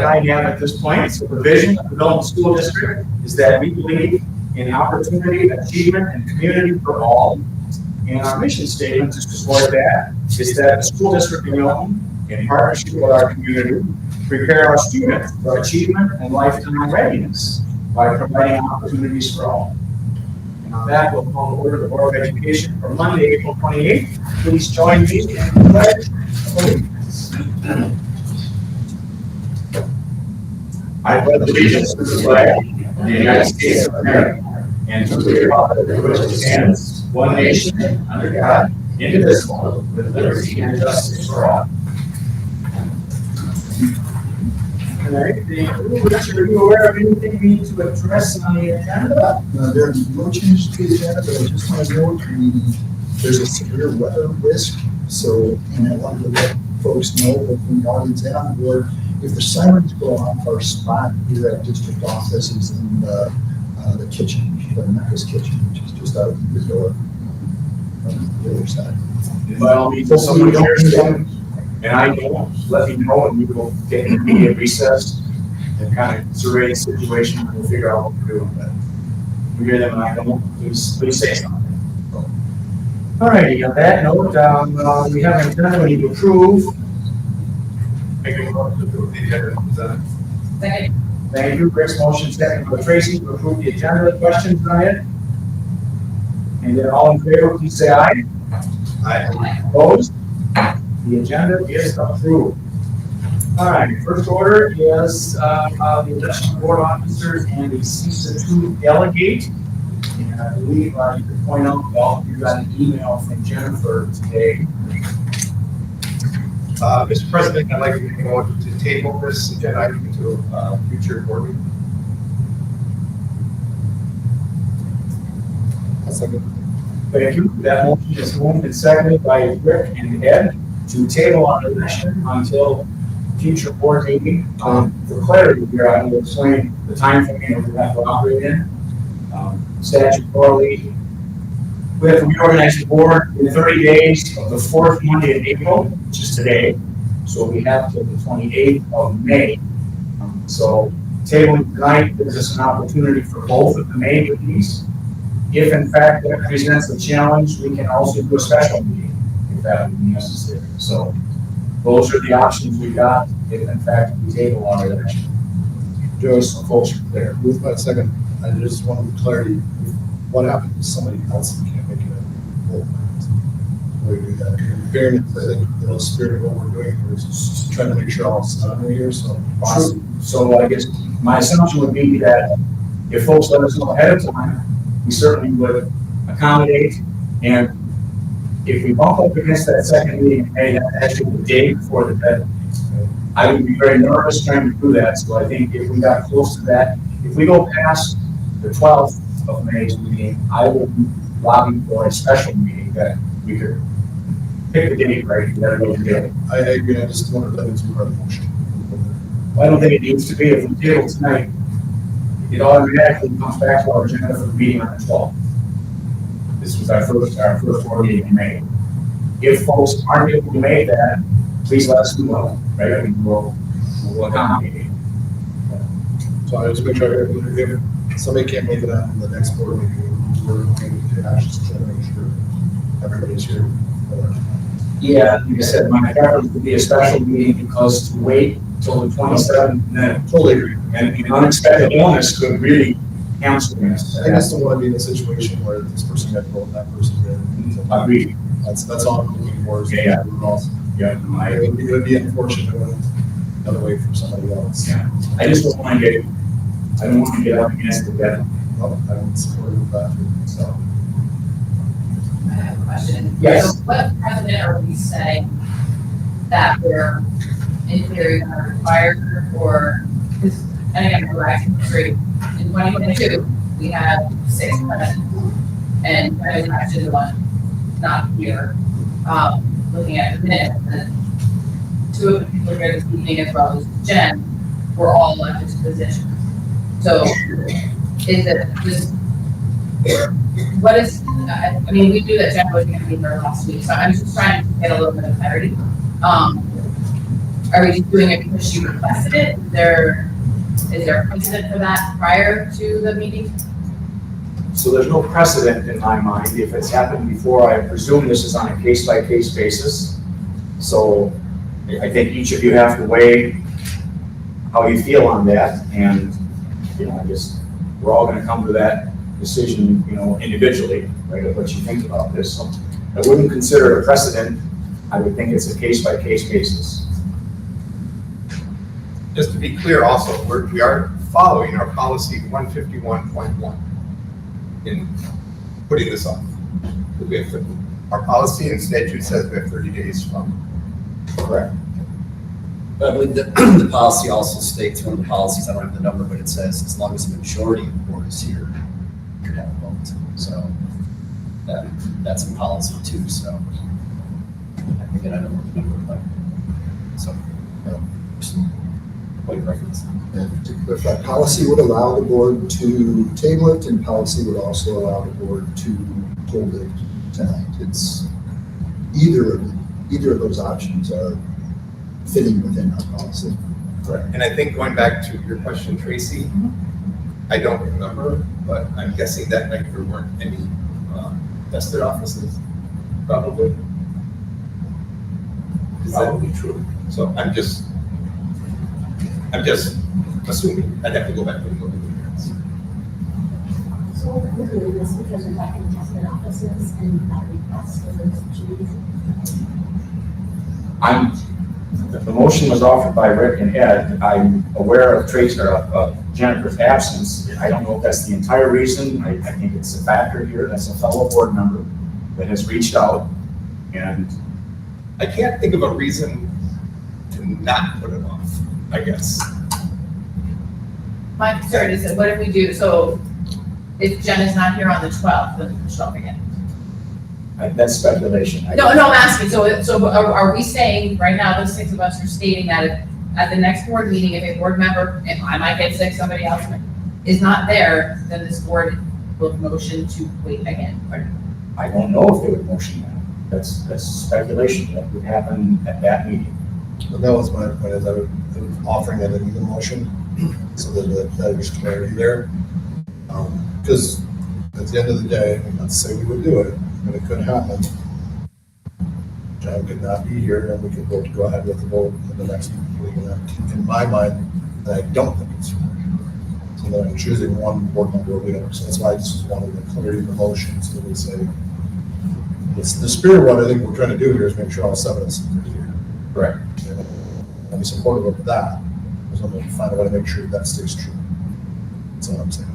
I have at this point, so the vision of the Milton School District is that we believe in opportunity, achievement, and community for all. And our mission statement to support that is that the school district of Milton, in partnership with our community, prepare our students for achievement and lifetime readiness by providing opportunities for all. And on that, we'll call to order the Board of Education for Monday, April 28th. Please join me in the pledge of allegiance. I pledge allegiance to the flag of the United States of America and to the republic for which it stands, one nation, under God, indivisible, with liberty and justice for all. All right, Richard, are you aware of anything we need to address on the agenda? There's no change to the agenda, but I just want to note there's a severe weather risk. So, and I wanted to let folks know that from the audience and on board, if the sirens go off, our spot here at district office is in the kitchen, the Mecca's kitchen, which is just out the door on the other side. By all means, if someone hears them, and I don't, let me know, and we will get an immediate recess and kind of survey the situation, and we'll figure out what we're doing. But if we hear them and I don't, please say something. All righty, on that note, we have an agenda we need to approve. Make a motion to approve the agenda. Second. Thank you. Chris, motion second by Tracy to approve the agenda. Questions on it? And then all in favor, please say aye. Aye. Opposed? The agenda is approved. All right, first order is the election of board officers and the CISA2 delegate. And I believe you can point out, well, you got an email from Jennifer today. Mr. President, I'd like to go to table this agenda item to a future board meeting. Thank you. That motion is moved and seconded by Rick and Ed to table on the election until future board meeting. For clarity here, I will explain the time frame that we have to operate in. Statutorily, we have to reorganize the board in 30 days of the fourth Monday in April, which is today. So we have till the 28th of May. So tabling tonight gives us an opportunity for both of the May meetings. If in fact that presents a challenge, we can also do a special meeting if that would be necessary. So those are the options we got if in fact we table our election. Just so folks are clear. Move by second. I just wanted clarity. What happens if somebody else can't make it? We do that. In fairness, I think the spirit of what we're doing is just trying to make sure all is done here. So, so I guess my assumption would be that if folks let us know ahead of time, we certainly would accommodate. And if we bump up against that second meeting, hey, that's actually the day before the deadline. I would be very nervous trying to do that. So I think if we got close to that, if we go past the 12th of May's meeting, I will be lobbying for a special meeting that we could pick the date, right? I agree. I just wanted that into our motion. Well, I don't think it needs to be. If we table tonight, it automatically comes back to our agenda for the meeting on the 12th. This was our first board meeting in May. If folks aren't able to make that, please let us know, right? I mean, we'll accommodate it. So I just make sure if somebody can't make it on the next board meeting, we're going to actually try to make sure everybody's here. Yeah, like I said, my preference would be a special meeting because to wait till the 27th, then totally agree. And an unexpected illness could really cancel this. I just don't want to be in a situation where this person got told that person did. Agreed. That's all I'm looking for. Is Yeah. Yeah. It would be unfortunate when another way from somebody else. Yeah. I just don't want to get up against the deadline. Well, I would support that. So. I have a question. Yes. So what precedent are we setting that we're in theory not required or, because, and again, we're acting history. In 2022, we had 6 presidents, and I was actually the one not here, looking at the minutes, and 2 of the people here this evening, as well as Jen, were all elected to positions. So, is it just, what is, I mean, we knew that Jen was going to be there last week, so I'm just trying to get a little bit of clarity. are we just doing it because she requested it? Is there a precedent for that prior to the meeting? So there's no precedent in my mind. If it's happened before, I presume this is on a case-by-case basis. So I think each of you have to weigh how you feel on that, and, I guess we're all gonna come to that decision, individually, right, of what you think about this. So I wouldn't consider it a precedent. I would think it's a case-by-case basis. Just to be clear also, we are following our policy 151.1 in putting this off. We have our policy and statute says we have 30 days from. Correct. But I believe that the policy also states, one of the policies, I don't have the number, but it says as long as the majority of the board is here, you could have a vote. So that's a policy too, so. I think I don't know what the number, but, so, point of reference. And if that policy would allow the board to table it, and policy would also allow the board to hold it tonight. It's either of those options are fitting within our policy. Correct. And I think going back to your question, Tracy, I don't remember, but I'm guessing that night there weren't any vested offices, probably. Is that Probably true. So I'm just assuming. I'd have to go back and look at the minutes. So we're doing this because we're not contested offices and not requests for those duties. The motion was offered by Rick and Ed. I'm aware of Jennifer's absence. I don't know if that's the entire reason. I think it's a factor here. That's a fellow board member that has reached out, and I can't think of a reason to not put it off, I guess. My concern is that what if we do, so if Jen is not here on the 12th, then she'll forget. that's speculation. No, I'm asking, so are we saying, right now, the six of us are stating that if, at the next board meeting, if a board member, if I might get sick, somebody else is not there, then this board will motion to wait again? I don't know if they would motion that. That's speculation. That would happen at that meeting. But that was my point, is I was offering that in the motion, so that there's clarity there. Because at the end of the day, I'm not saying we would do it, but it could happen. John could not be here, and we could vote to go ahead with the vote in the next meeting. And in my mind, I don't think it's fair. So then I'm choosing one board member over the other. So that's why I just wanted the clarity of the motion, so that we say, the spirit of what I think we're trying to do here is make sure all seven of us are here. Correct. I'm supportive of that. So I'm going to find a way to make sure that stays true. That's all I'm saying. I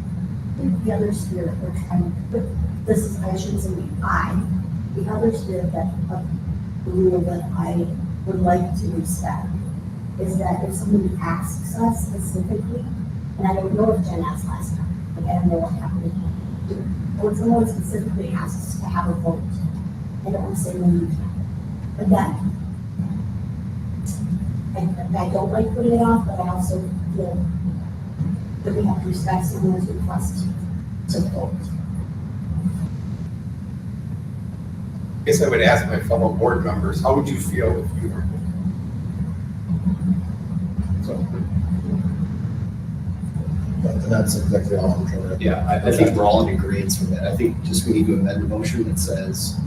think the other spirit we're trying to put, this is, I shouldn't say the other spirit that, the rule that I would like to respect is that if somebody asks us specifically, and I don't know if Jen asked last time, like I don't know what happened. But when someone specifically asks to have a vote, I don't want to say when you can. Again, I don't like putting it off, but I also feel that we have to respect someone's request to vote. I guess I would ask my fellow board members, how would you feel if you were? So, And that's exactly all I'm trying to. Yeah, I think we're all in agreement with that. I think just we need to amend the motion that says,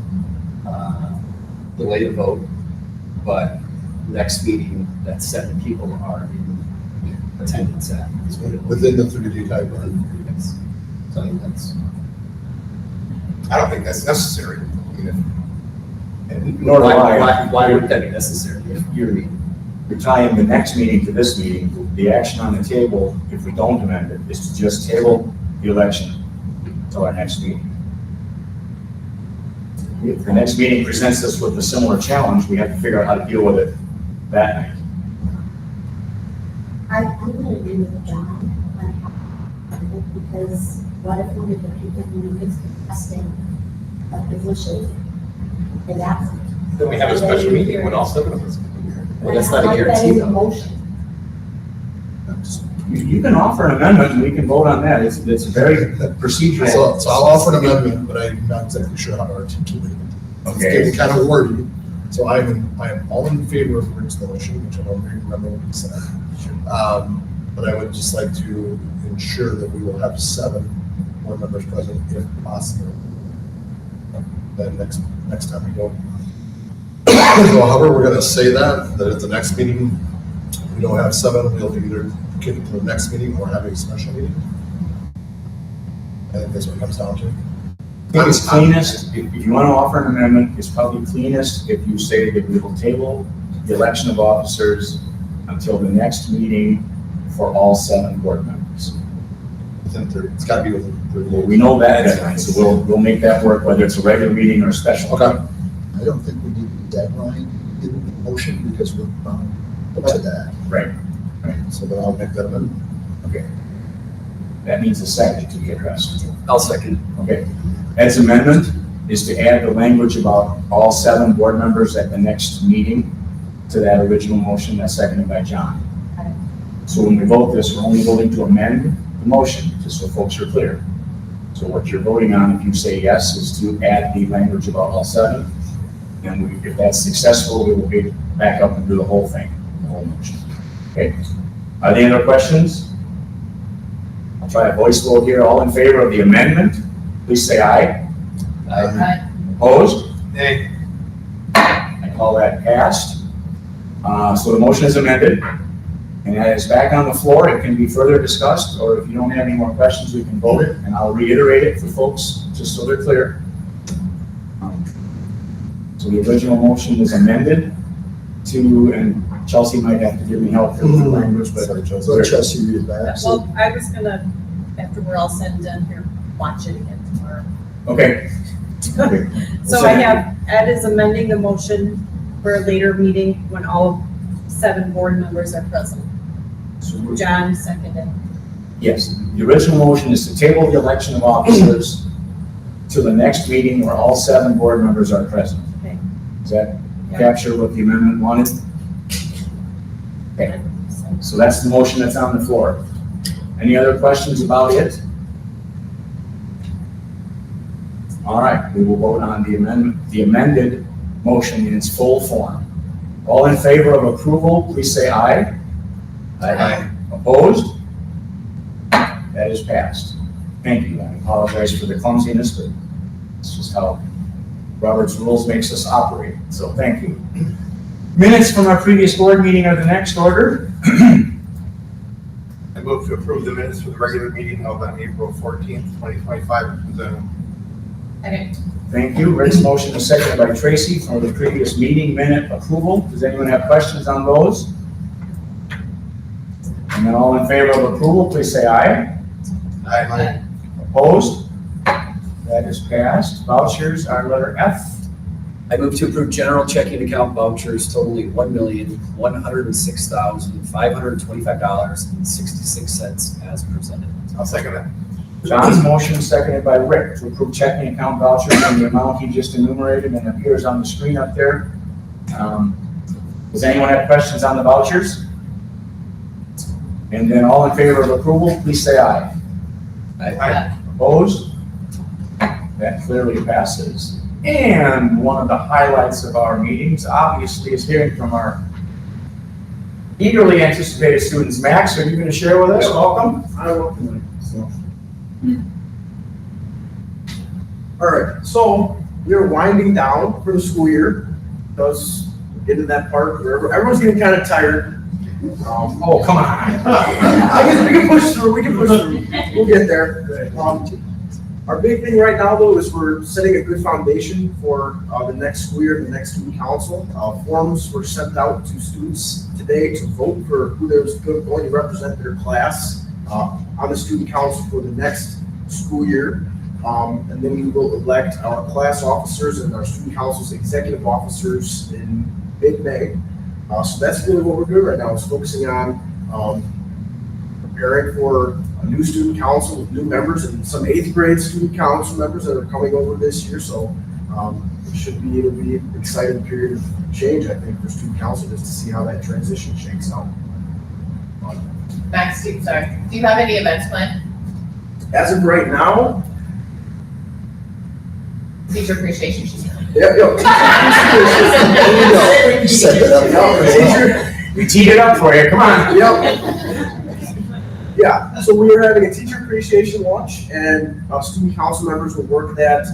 delay the vote, but next meeting, that 7 people are in attendance at. Within the 30-day timeline. Yes. So I think that's. I don't think that's necessary. I mean, Nor do I. Why would that be necessary if you're We're tying the next meeting to this meeting. The action on the table, if we don't amend it, is to just table the election till our next meeting. If the next meeting presents us with a similar challenge, we have to figure out how to deal with it that night. I'm going to agree with John on because what if one of the people who is contesting a position is absent? Then we have a special meeting when all 7 of us can be here. Well, that's not a Like that guarantee, in the though. motion. You can offer an amendment and we can vote on that. It's very procedural. So I'll offer an amendment, but I'm not exactly sure how to articulate it. It's Okay. getting kind of wordy, So I am all in favor of Rick's motion, which I don't really remember what he said. But I would just like to ensure that we will have 7 board members present if possible. Then next time we go. So however, we're gonna say that at the next meeting, we don't have 7, we'll either kick it to the next meeting or have a special meeting. I think that's what it comes down to. I think it's cleanest, if you want to offer an amendment, it's probably cleanest if you say that we will table the election of officers until the next meeting for all 7 board members. I think it's gotta be within. Well, we know that deadline, so we'll make that work, whether it's a regular meeting or a special. Okay. I don't think we need a deadline in the motion because we're bound to that. Right, So then I'll make that amendment. okay. That means a second to be addressed. I'll second. Okay. Ed's amendment is to add the language about all 7 board members at the next meeting to that original motion that's seconded by John. So when we vote this, we're only voting to amend the motion, just so folks are clear. So what you're voting on, if you say yes, is to add the language about all 7. And if that's successful, we will be back up and do the whole thing, the whole motion. Okay. Are there any other questions? I'll try a voice vote here. All in favor of the amendment, please say aye. Opposed? Nay. I call that passed. So the motion is amended, and that is back on the floor. It can be further discussed, or if you don't have any more questions, we can vote it, and I'll reiterate it for folks, just so they're clear. So the original motion is amended to, and Chelsea might have to give me help with the language, but Sorry, Chelsea. So Chelsea, read it back. Well, I was gonna, after we're all said and done here, watch it again tomorrow. okay. Okay. So I have, Ed is amending the motion for a later meeting when all 7 board members are present. So we're- John seconded. Yes, the original motion is to table the election of officers to the next meeting where all 7 board members are present. Okay. Does that Yeah. capture what the amendment wanted? Okay, so that's the motion that's on the floor. Any other questions about it? All right, we will vote on the amendment, the amended motion in its full form. All in favor of approval, please say aye. Aye. Opposed? That is passed. Thank you. I apologize for the clumsiness, but it's just how Robert's rules makes us operate. So thank you. Minutes from our previous board meeting are the next order. I move to approve the minutes for the regular meeting held on April 14th, 2025. Okay. Thank you. Rick's motion is seconded by Tracy for the previous meeting minute approval. Does anyone have questions on those? And then all in favor of approval, please say aye. Aye. Opposed? That is passed. Vouchers are letter F. I move to approve general checking account vouchers totaling $1,106,525.66 as presented. I'll second that. John's motion seconded by Rick to approve checking account vouchers in the amount he just enumerated and appears on the screen up there. Does anyone have questions on the vouchers? And then all in favor of approval, please say aye. Aye. Opposed? That clearly passes. And one of the highlights of our meetings, obviously, is hearing from our eagerly anticipated students. Max, are you going to share with us? Welcome. I welcome it. So. All right, so we're winding down for the school year. Does get to that part where everyone's getting kind of tired. Oh, come on. I guess we can push through. We can push through. We'll get there. Our big thing right now, though, is we're setting a good foundation for the next school year, the next student council. Forms were sent out to students today to vote for who there's going to represent their class on the student council for the next school year. And then we will elect our class officers and our student council's executive officers in mid-May. So that's really what we're doing right now, is focusing on preparing for a new student council with new members and some 8th grade student council members that are coming over this year. So it'll be an exciting period of change, I think, for student council, just to see how that transition shakes out. Max, do you have any events planned? As of right now, Teacher appreciation. She's Yep, yep. There you go. Set that up. We teed it up for you, come on. Yep. Yeah, so we are having a teacher appreciation lunch, and student council members will work that,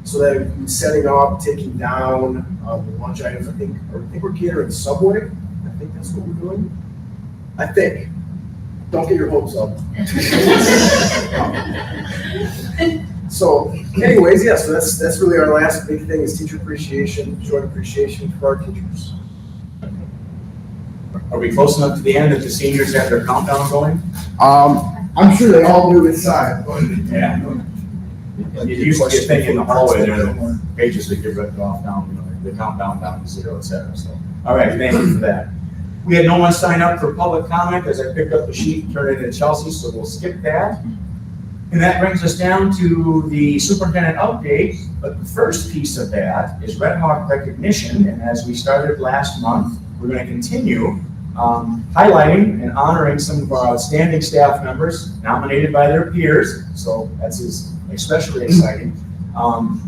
so that we'll be setting up, taking down, the lunch items. I think we're catering Subway. I think that's what we're doing. I think. Don't get your hopes up. So anyways, yeah, so that's really our last big thing is teacher appreciation, joint appreciation for our teachers. Are we close enough to the end that the seniors have their countdown going? I'm sure they all do inside, but. Yeah. It used to be a thing in the hallway there, the pages that get ripped off down, you know, the countdown down to 0, et cetera, so. All right, thank you for that. We had no one sign up for public comment as I picked up the sheet and turned it into Chelsea, so we'll skip that. And that brings us down to the superintendent update, but the first piece of that is Red Hawk recognition, and as we started last month, we're gonna continue highlighting and honoring some of our outstanding staff members nominated by their peers, so that's especially exciting.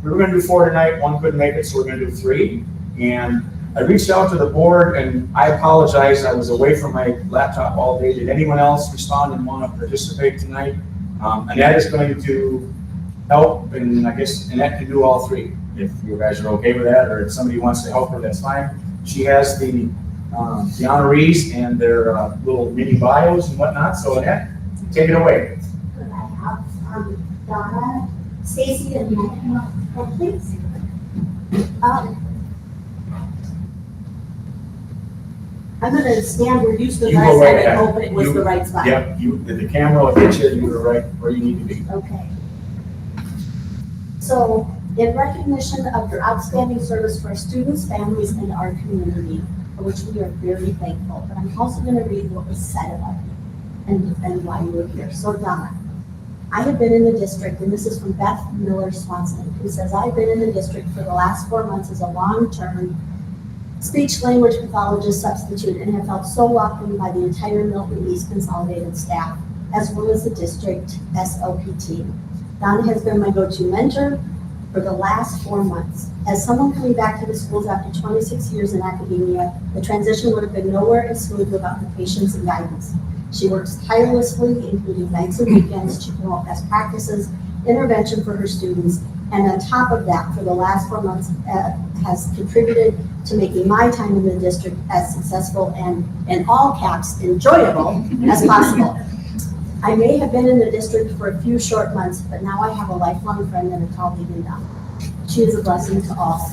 We were gonna do 4 tonight, 1 couldn't make it, so we're gonna do 3. And I reached out to the board, and I apologize, I was away from my laptop all day. Did anyone else respond and want to participate tonight? Annette is going to help, and I guess Annette can do all 3. If you guys are okay with that, or if somebody wants to help her, that's fine. She has the honorees and their little mini bios and whatnot, so Annette, take it away. Could I have Donna, Stacy, and Mike come up, please? I'm gonna stand where you stood You last go right time and ahead. hope it was You- the right spot. Yep, the camera will hit you, and you're right where you need to be. Okay. So, in recognition of your outstanding service for our students, families, and our community, for which we are very thankful, but I'm also gonna read what was said about you and why you were here. So Donna, I have been in the district, and this is from Beth Miller Swanson, who says, I've been in the district for the last 4 months as a long-term speech language pathologist substitute and have felt so welcomed by the entire Milton East Consolidated staff, as well as the district SLP team. Donna has been my go-to mentor for the last 4 months. As someone coming back to the schools after 26 years in academia, the transition would have been nowhere as smooth without her patience and guidance. She works tirelessly, including nights and weekends, to promote best practices, intervention for her students, and on top of that, for the last 4 months, has contributed to making my time in the district as successful and, in all caps, enjoyable as possible. I may have been in the district for a few short months, but now I have a lifelong friend and a colleague in Donna. She is a blessing to all.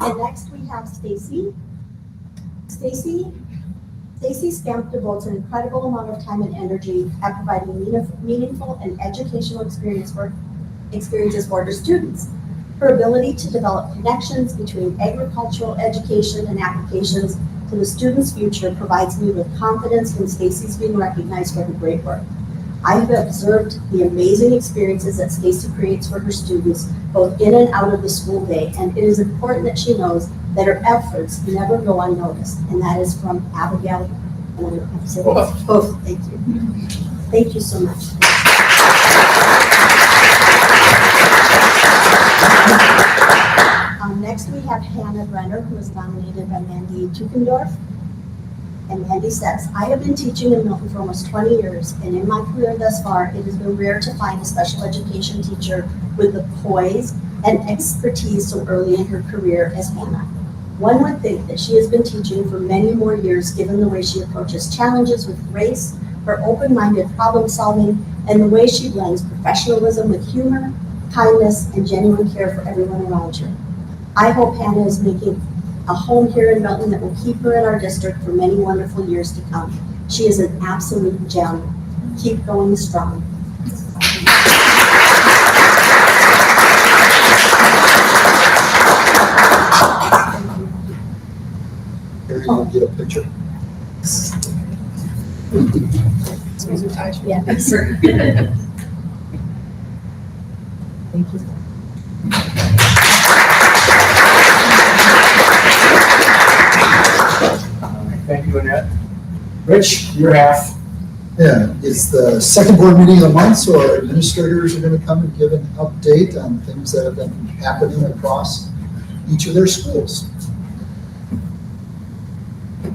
And next we have Stacy. Stacy Scamp devotes an incredible amount of time and energy at providing meaningful and educational experiences for her students. Her ability to develop connections between agricultural education and applications to the student's future provides me with confidence when Stacy's being recognized for her great work. I have observed the amazing experiences that Stacy creates for her students, both in and out of the school day, and it is important that she knows that her efforts never go unnoticed, and that is from Abigail. And I don't have to say both. Thank you. Thank you so much. Next, we have Hannah Brenner, who is nominated by Mandy Tukendorf. And Mandy says, I have been teaching in Milton for almost 20 years, and in my career thus far, it has been rare to find a special education teacher with the poise and expertise so early in her career as Hannah. One would think that she has been teaching for many more years, given the way she approaches challenges with grace, her open-minded problem solving, and the way she blends professionalism with humor, kindness, and genuine care for everyone around her. I hope Hannah is making a home here in Milton that will keep her in our district for many wonderful years to come. She is an absolute gem. Keep going strong. Here, you want to get a picture? Yeah, sure. Thank you. Thank you, Annette. Rich, your half. Yeah, it's the second board meeting of the month, so our administrators are gonna come and give an update on things that have been happening across each of their schools.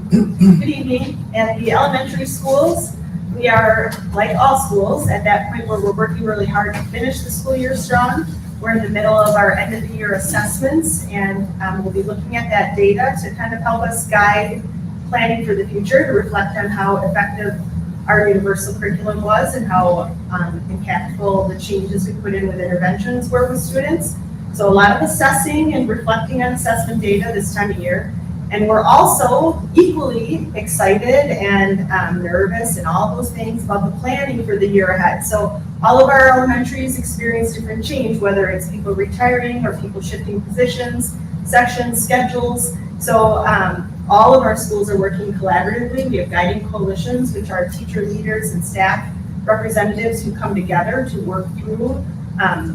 Good evening. At the elementary schools, we are, like all schools, at that point where we're working really hard to finish the school year strong. We're in the middle of our end of the year assessments, and we'll be looking at that data to kind of help us guide planning for the future, to reflect on how effective our universal curriculum was and how impactful the changes we put in with interventions were with students. So a lot of assessing and reflecting on assessment data this time of year. And we're also equally excited and nervous and all those things about the planning for the year ahead. So all of our elementaries experience different change, whether it's people retiring or people shifting positions, sections, schedules. So all of our schools are working collaboratively. We have guiding coalitions, which are teacher leaders and staff representatives who come together to work through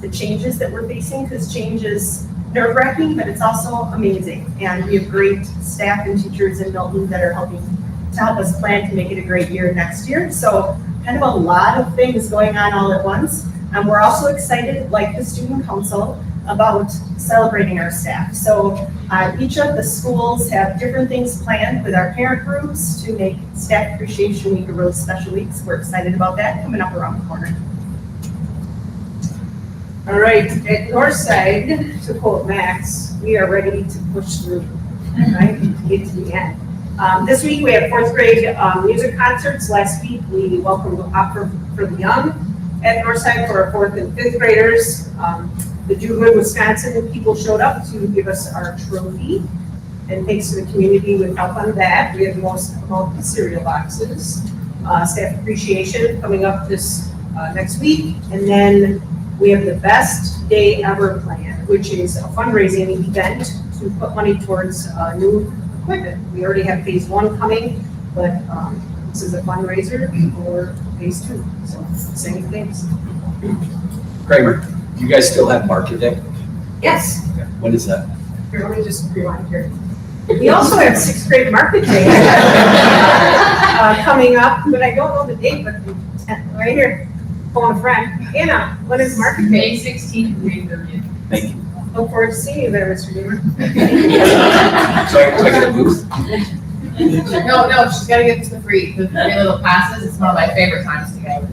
the changes that we're facing, because change is nerve-wracking, but it's also amazing. And we have great staff and teachers in Milton that are helping to help us plan to make it a great year next year. So kind of a lot of things going on all at once. And we're also excited, like the student council, about celebrating our staff. So each of the schools have different things planned with our parent groups to make Staff Appreciation Week a really special week. So we're excited about that coming up around the corner. All right, at Northside, to quote Max, we are ready to push through, right, to get to the end. This week we have fourth grade music concerts. Last week we welcomed Opera for the Young at Northside for our fourth and fifth graders. The Do Good Wisconsin people showed up to give us our trophy. And thanks to the community with help on that, we have the most amount of cereal boxes. Staff appreciation coming up this next week. And then we have the Best Day Ever plan, which is a fundraising event to put money towards new equipment. We already have phase 1 coming, but this is a fundraiser for phase 2. So same things. Kramer, do you guys still have Market Day? Yes. When is that? Here, let me just rewind here. We also have 6th grade Market Day coming up, but I don't know the date, but right here. Phone a friend. Anna, when is Market Day? May 16th and May 30th. Thank you. Look forward to seeing you there, Mr. Beamer. So I get a booth? No, she's gotta get to the free little classes. It's one of my favorite times to go.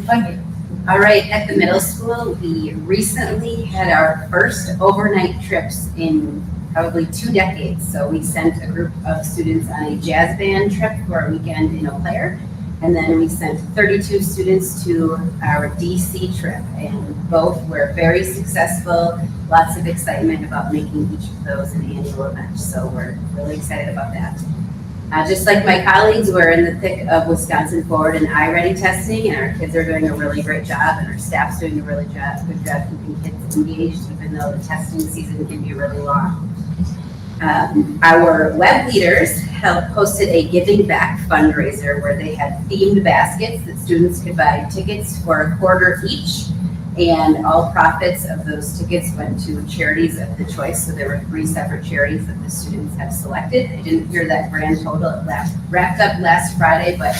Thank you. All right, at the middle school, we recently had our first overnight trips in probably 2 decades. So we sent a group of students on a jazz band trip for a weekend in Eau Claire. And then we sent 32 students to our DC trip, and both were very successful. Lots of excitement about making each of those an annual event. So we're really excited about that. Just like my colleagues, we're in the thick of Wisconsin Forward and iReady testing, and our kids are doing a really great job, and our staff's doing a really good job keeping kids engaged, even though the testing season can be really long. Our web leaders hosted a Giving Back fundraiser where they had themed baskets that students could buy tickets for a quarter each, and all profits of those tickets went to charities of the choice. So there were 3 separate charities that the students have selected. I didn't hear that grand total. It wrapped up last Friday, but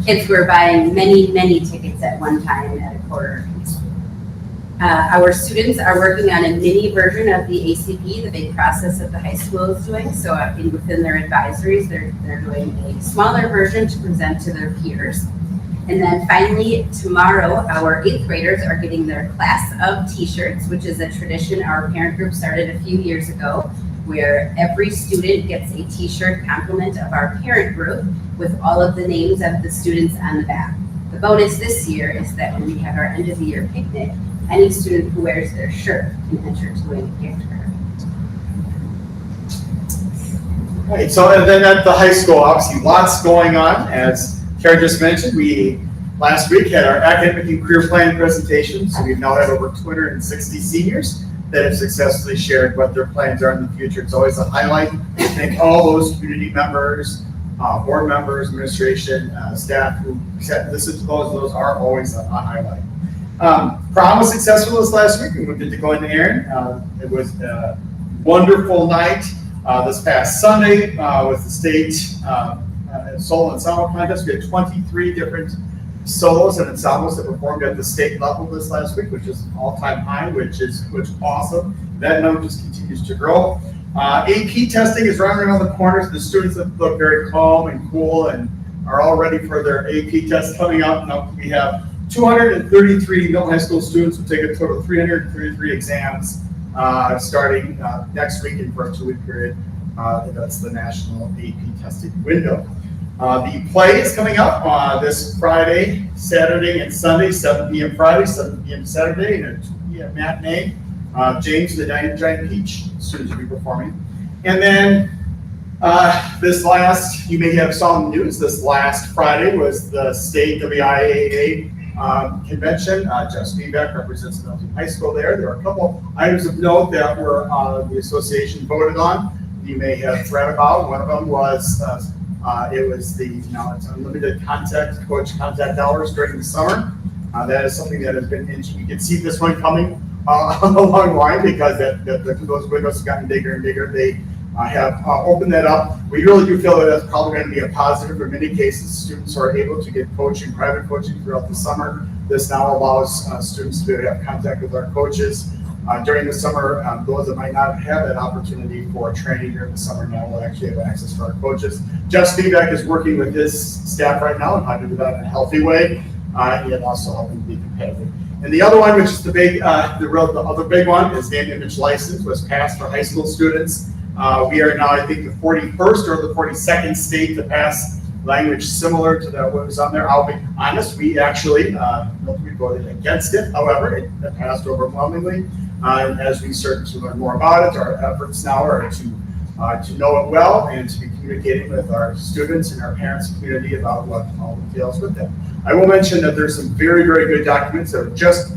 kids were buying many, many tickets at one time at a quarter each. Our students are working on a mini version of the ACP, the big process that the high school is doing. So within their advisories, they're doing a smaller version to present to their peers. And then finally, tomorrow, our 8th graders are getting their Class of t-shirts, which is a tradition our parent group started a few years ago, where every student gets a t-shirt complement of our parent group with all of the names of the students on the back. The bonus this year is that when we have our end of the year picnic, any student who wears their shirt can enter to win a gift card. Right, so and then at the high school, obviously lots going on. As Karen just mentioned, we last week had our academic and career planning presentation. So we've now had over 260 seniors that have successfully shared what their plans are in the future. It's always a highlight. I thank all those community members, board members, administration, staff who listen to those. Those are always a highlight. Prom was successful this last week. We moved it to Glen Erin. It was a wonderful night this past Sunday with the state solo ensemble contest. We had 23 different solos and ensembles that performed at the state level this last week, which is an all-time high, which is awesome. That number just continues to grow. AP testing is right around the corner. The students look very calm and cool and are all ready for their AP test coming up. Now we have 233 middle high school students who take a total of 333 exams starting next week and for a 2-week period. That's the national AP testing window. The play is coming up this Friday, Saturday, and Sunday, 7 p.m. Friday, 7 p.m. Saturday, and a 2 p.m. matinee. James the Giant Peach students will be performing. And then you may have saw in the news, this last Friday was the state WIAA convention. Jeff Spivak represents Milton High School there. There are a couple items of note that were the association voted on. You may have read about. One of them was it was it's unlimited coach contact hours during the summer. That is something that has been, you can see this one coming a long line because those windows have gotten bigger and bigger. They have opened that up. We really do feel that that's probably going to be a positive. In many cases, students are able to get coaching, private coaching throughout the summer. This now allows students to have contact with our coaches. During the summer, those that might not have that opportunity for training during the summer now will actually have access to our coaches. Jeff Spivak is working with his staff right now on how to do that in a healthy way, and also helping be competitive. And the other one, which is the other big one, is name, image, license, was passed for high school students. We are now, I think, the 41st or the 42nd state to pass language similar to what was on there. I'll be honest, we actually we voted against it. However, it passed overwhelmingly. And as we start to learn more about it, our efforts now are to know it well and to be communicating with our students and our parents and community about what all entails with it. I will mention that there's some very, very good documents that are just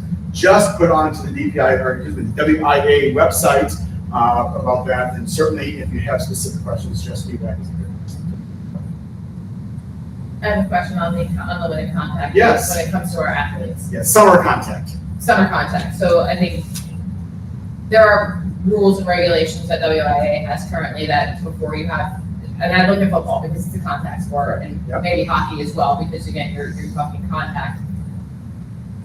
put onto the WIA website about that. And certainly, if you have specific questions, just feedback is good. I have a question on the unlimited contact. Yes. When it comes to our athletes. Yes, summer contact. Summer contact. So I think there are rules and regulations that WIA has currently that before you have, and I look at football because it's a contact sport, and maybe hockey as well, because again, you're talking contact.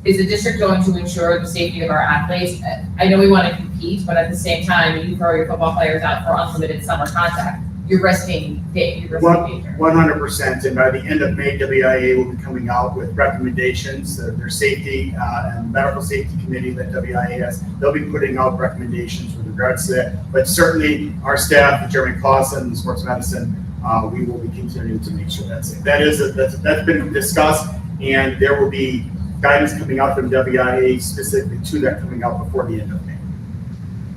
Is the district going to ensure the safety of our athletes? I know we want to compete, but at the same time, you throw your football players out for unlimited summer contact, you're risking danger. 100%, and by the end of May, WIA will be coming out with recommendations. Their safety and medical safety committee that WIA has, they'll be putting out recommendations with regards to that. But certainly, our staff, Jeremy Clausen, sports medicine, we will be continuing to make sure that's safe. That's been discussed, and there will be guidance coming out from WIA specifically to that coming out before the end of May.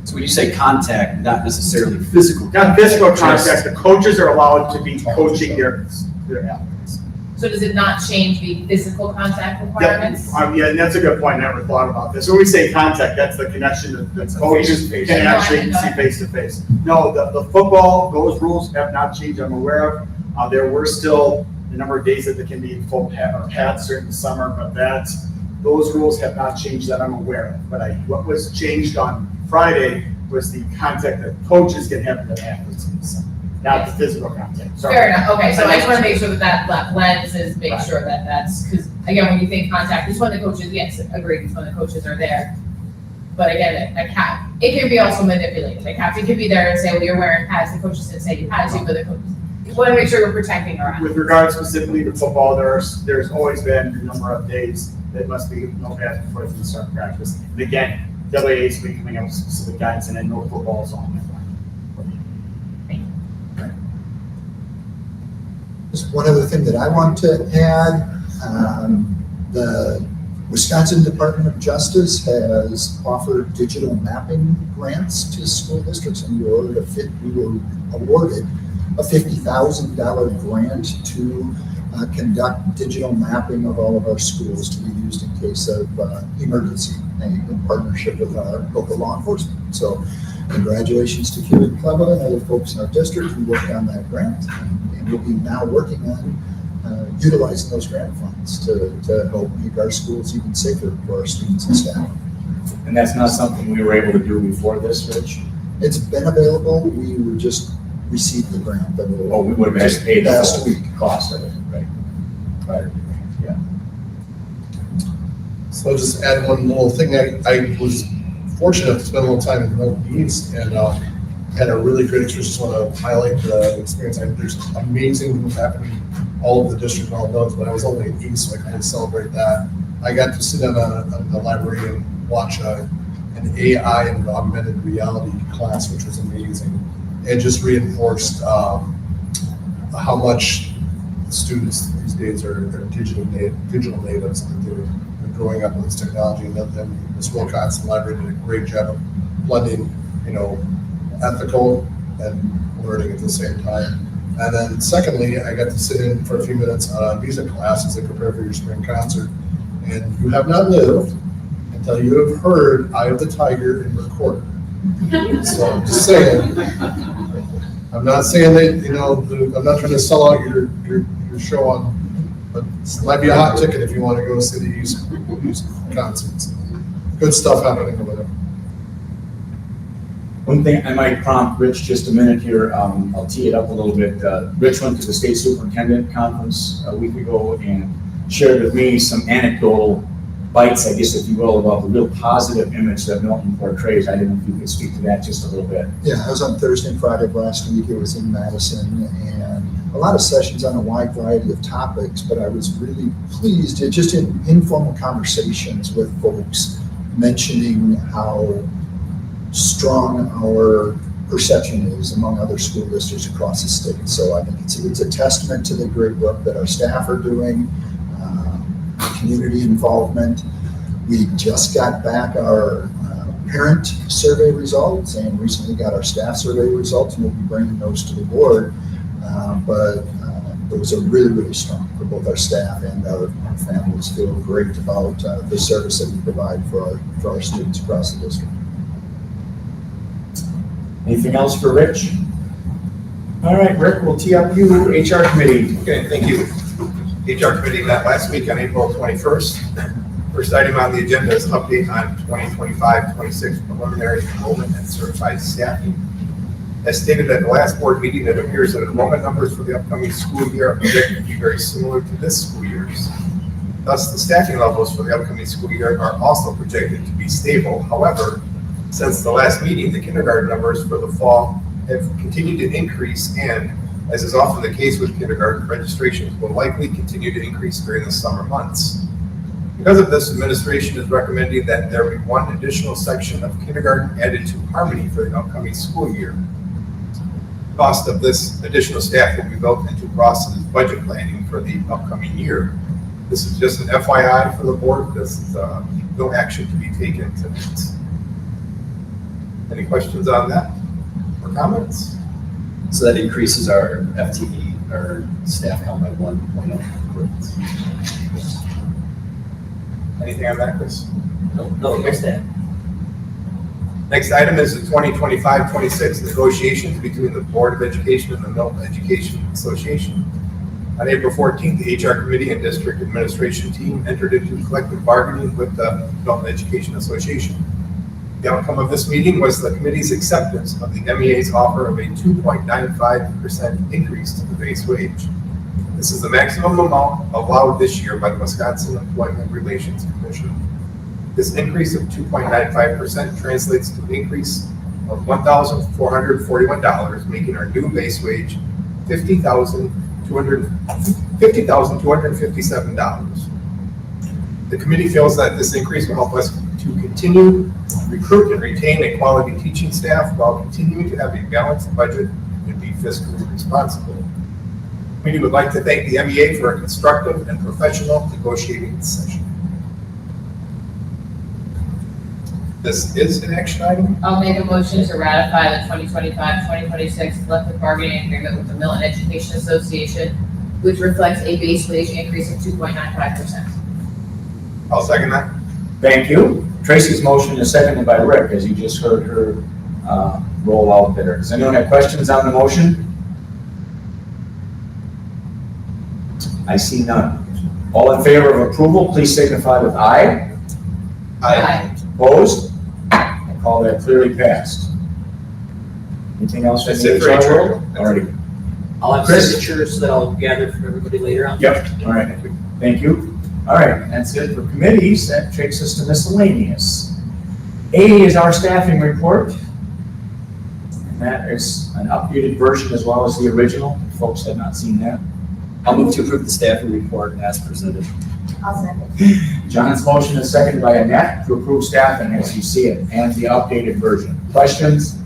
So when you say contact, not necessarily physical. Not physical contact, the coaches are allowed to be coaching their athletes. So does it not change the physical contact requirements? Yeah, and that's a good point. I never thought about this. When we say contact, that's the connection that the coaches can actually see face to face. No, the football, those rules have not changed. I'm aware of. There were still the number of days that they can be in full pads during the summer, but those rules have not changed that I'm aware of. But what was changed on Friday was the contact that coaches can have with their athletes in the summer, not the physical contact. Sorry. Fair enough. Okay, so I just want to make sure that lens is make sure that that's, because again, when you think contact, it's when the coaches, yes, agreed, it's when the coaches are there. But again, it can be also manipulated. The captain could be there and say, well, you're wearing pads. The coaches didn't say you had to, but the coaches. We want to make sure we're protecting our athletes. With regard specifically to football, there's always been a number of days that must be no pads before they start practice. And again, WIA is coming up with specific guidance, and then no football is on that. Just one other thing that I want to add, the Wisconsin Department of Justice has offered digital mapping grants to school districts, and we were awarded a $50,000 grant to conduct digital mapping of all of our schools to be used in case of emergency in partnership with our local law enforcement. So congratulations to Hewitt Cleva and other folks in our district who worked on that grant, and we'll be now working on utilizing those grant funds to help make our schools even safer for our students and staff. And that's not something we were able to do before this, Rich? It's been available. We were just received the grant. That will- Oh, we would have had to pay the Last full week. cost of it, right? Right, yeah. So I'll just add one little thing. I was fortunate to spend a little time in Milton East and had a really great experience. Just want to highlight the experience. There's amazing things happening all over the district, all those, but I was only in East, so I couldn't celebrate that. I got to sit on the library and watch an AI and augmented reality class, which was amazing. It just reinforced how much students these days are digital natives. And they're growing up with this technology. And then Ms. Wilcox in the library did a great job of blending, ethical and learning at the same time. And then secondly, I got to sit in for a few minutes on a music class as they prepare for your spring concert. And you have not lived until you have heard Eye of the Tiger in recorded. So I'm just saying, I'm not saying that, I'm not trying to sell out your show on, but it might be a hot ticket if you want to go see the East concerts. Good stuff happening over there. One thing I might prompt Rich just a minute here, I'll tee it up a little bit. Rich went to the state superintendent conference a week ago and shared with me some anecdotal bites, I guess, if you will, about the real positive image that Milton portrays. I didn't know if you could speak to that just a little bit. Yeah, I was on Thursday and Friday of last week. It was in Madison, and a lot of sessions on a wide variety of topics, but I was really pleased, just in informal conversations with folks, mentioning how strong our perception is among other school districts across the state. So I think it's a testament to the great work that our staff are doing, community involvement. We just got back our parent survey results and recently got our staff survey results, and we'll be bringing those to the board. But those are really, really strong for both our staff and our families. Feel great about the service that we provide for our students across the district. Anything else for Rich? All right, Rick, we'll tee up you, HR committee. Okay, thank you. HR committee met last week on April 21st. First item on the agenda is update on 2025-26 preliminary enrollment and certified staffing. As stated at the last board meeting, it appears that enrollment numbers for the upcoming school year are projected to be very similar to this school year's. Thus, the staffing levels for the upcoming school year are also projected to be stable. However, since the last meeting, the kindergarten numbers for the fall have continued to increase, and as is often the case with kindergarten, registrations will likely continue to increase during the summer months. Because of this, administration is recommending that there be one additional section of kindergarten added to Harmony for the upcoming school year. The cost of this additional staff will be built into Ross's budget planning for the upcoming year. This is just an FYI for the board. This is no action to be taken tonight. Any questions on that or comments? So that increases our FTE, our staff count by 1.0. Anything on that, Chris? No, that. Next item is the 2025-26 negotiations between the Board of Education and the Milton Education Association. On April 14th, the HR committee and district administration team entered into collective bargaining with the Milton Education Association. The outcome of this meeting was the committee's acceptance of the MEA's offer of a 2.95% increase to the base wage. This is the maximum amount allowed this year by the Wisconsin Employment Relations Commission. This increase of 2.95% translates to an increase of $1,441, making our new base wage $50,257. The committee feels that this increase will help us to continue, recruit, and retain a quality teaching staff while continuing to have a balanced budget and be fiscally responsible. The committee would like to thank the MEA for a constructive and professional negotiating session. This is an action item. I'll make a motion to ratify the 2025-2026 collective bargaining agreement with the Milton Education Association, which reflects a base wage increase of 2.95%. I'll second that. Thank you. Tracy's motion is seconded by Rick, as you just heard her roll out there. Does anyone have questions on the motion? I see none. All in favor of approval, please signify with aye. Aye. Opposed? I call that clearly passed. Anything else from That's the it for HR HR. world? Alrighty. I'll have Chris? signatures that I'll gather from everybody later on. Yep, all right, thank you. All right, that's it for committees, that takes us to miscellaneous. A is our staffing report. And that is an updated version as well as the original, if folks have not seen that. I'll move to approve the staffing report as presented. I'll second. John's motion is seconded by Annette to approve staffing as you see it, and the updated version. Questions?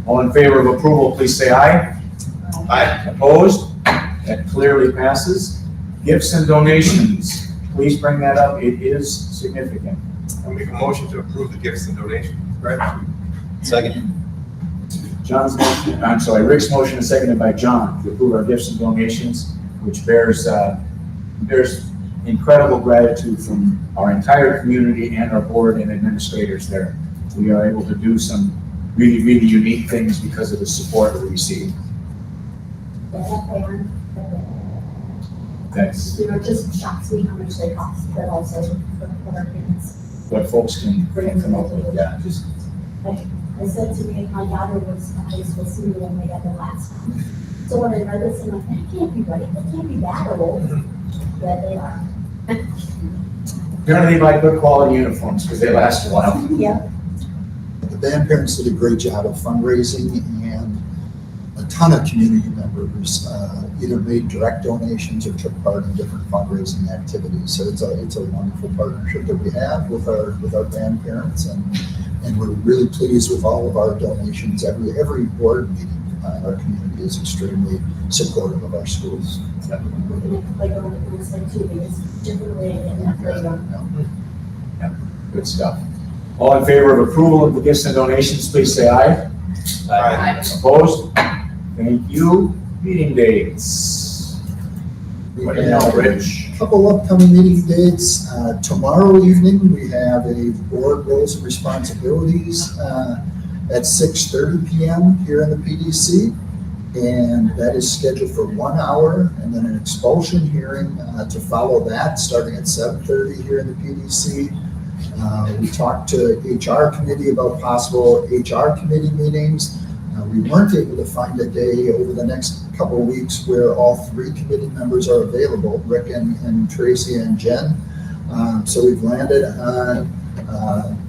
All in favor of approval, please say aye. Aye. Opposed? That clearly passes. Gifts and donations, please bring that up, it is significant. I'll make a motion to approve the gifts and donations. Second. Rick's motion is seconded by John to approve our gifts and donations, which bears incredible gratitude from our entire community and our board and administrators there. We are able to do some really, really unique things because of the support we receive. That's You know, it just shocks me how much they cost, but also for our kids. what folks can come up with, yeah, just, I said to me, my daughter was a high school senior when they got the last time. So when I read this, I'm like, that can't be right, that can't be that old. But they are. apparently they buy good quality uniforms because they last a while. Yeah. The band parents did a great job of fundraising, and a ton of community members either made direct donations or took part in different fundraising activities. So it's a wonderful partnership that we have with our band parents, and we're really pleased with all of our donations. Every board meeting, our community is extremely supportive of our schools. We're gonna play on it, it's like two days, different way to get that playground. Good stuff. All in favor of approval of the gifts and donations, please say aye. Aye. Opposed? Thank you. Meeting dates. What do you know, Rich? Couple upcoming meeting dates. Tomorrow evening, we have a board roles and responsibilities at 6:30 p.m. here in the PDC. And that is scheduled for 1 hour, and then an expulsion hearing to follow that, starting at 7:30 here in the PDC. We talked to HR committee about possible HR committee meetings. We weren't able to find a day over the next couple of weeks where all three committee members are available, Rick and Tracy and Jen. So we've landed on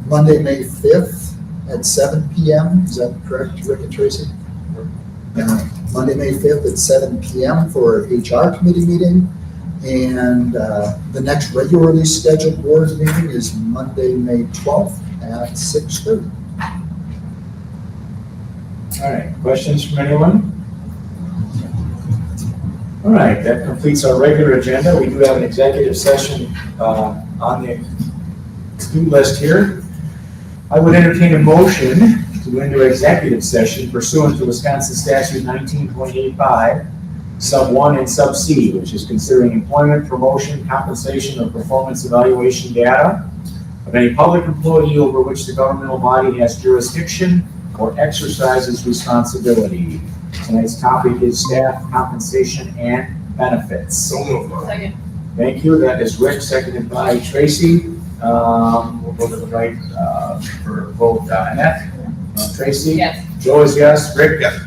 Monday, May 5th at 7 p.m. Is that correct, Rick and Tracy? Monday, May 5th at 7 p.m. for HR committee meeting. And the next regularly scheduled board meeting is Monday, May 12th at 6:30. All right, questions from anyone? All right, that completes our regular agenda. We do have an executive session on the to-do list here. I would entertain a motion to go into executive session pursuant to Wisconsin Statute 19.85, Sub 1 and Sub C, which is considering employment, promotion, compensation, or performance evaluation data of any public employee over which the governmental body has jurisdiction or exercises responsibility. Tonight's topic is staff compensation and benefits. So moved. Second. Thank you. That is Rick, seconded by Tracy. We'll go to the right for vote. Annette? Tracy? Yes. Joe is yes. Rick? Yes.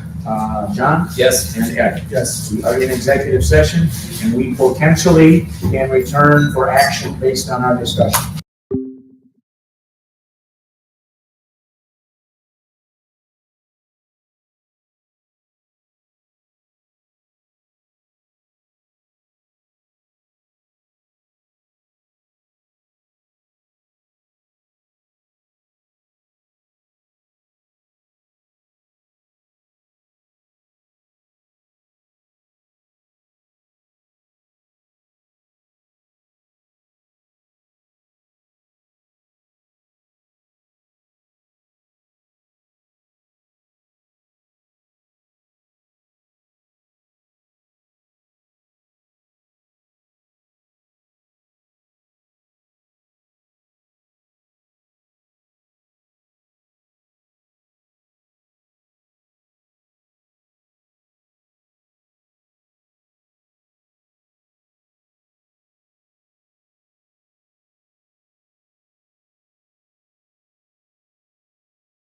John? Yes. And Ed? Yes. We are in executive session, and we potentially can return for action based on our discussion.